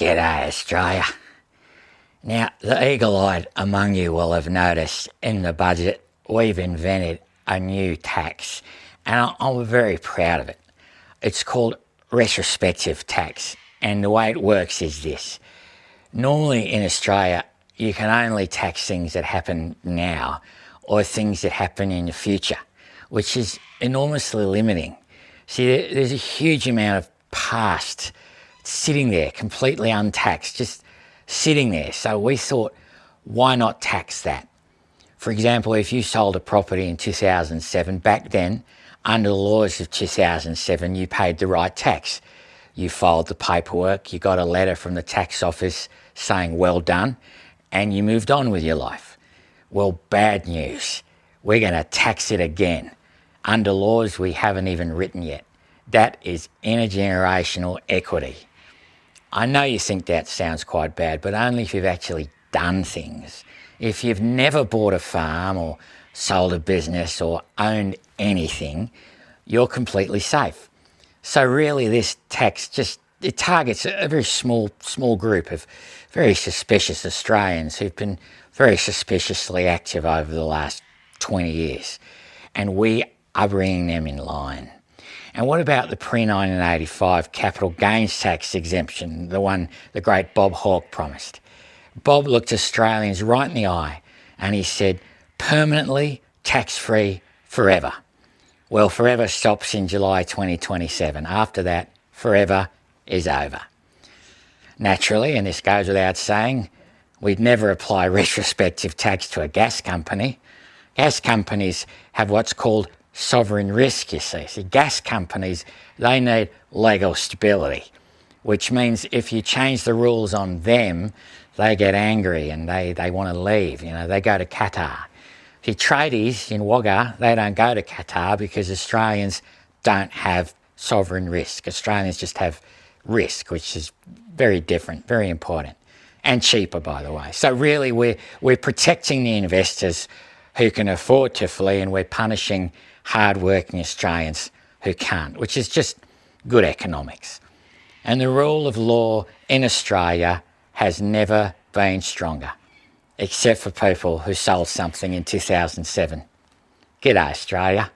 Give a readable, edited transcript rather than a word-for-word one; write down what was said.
G'day Australia. Now, the eagle-eyed among you will have noticed in the budget we've invented a new tax, and I'm very proud of it. It's called retrospective tax, and the way it works is this. Normally in Australia, you can only tax things that happen now or things that happen in the future, which is enormously limiting. See, there's a huge amount of past sitting there completely untaxed, just sitting there. So we thought, why not tax that? For example, if you sold a property in 2007, back then, under the laws of 2007, you paid the right tax. You filed the paperwork, you got a letter from the tax office saying well done, and you moved on with your life. Well, bad news. We're going to tax it again under laws we haven't even written yet. That is intergenerational equity. I know you think that sounds quite bad, but only if you've actually done things. If you've never bought a farm or sold a business or owned anything, you're completely safe. So really this tax it targets a very small group of very suspicious Australians who've been very suspiciously active over the last 20 years. And we are bringing them in line. And what about the pre-1985 capital gains tax exemption, the one the great Bob Hawke promised? Bob looked Australians right in the eye and he said, permanently tax-free forever. Well, forever stops in July 2027. After that, forever is over. Naturally, and this goes without saying, we'd never apply retrospective tax to a gas company. Gas companies have what's called sovereign risk, you see. See, gas companies, they need legal stability, which means if you change the rules on them, they get angry and they want to leave. They go to Qatar. See, tradies in Wagga, they don't go to Qatar because Australians don't have sovereign risk. Australians just have risk, which is very different, very important, and cheaper, by the way. So really, we're protecting the investors who can afford to flee, and we're punishing hard-working Australians who can't, which is just good economics. And the rule of law in Australia has never been stronger, except for people who sold something in 2007. G'day, Australia.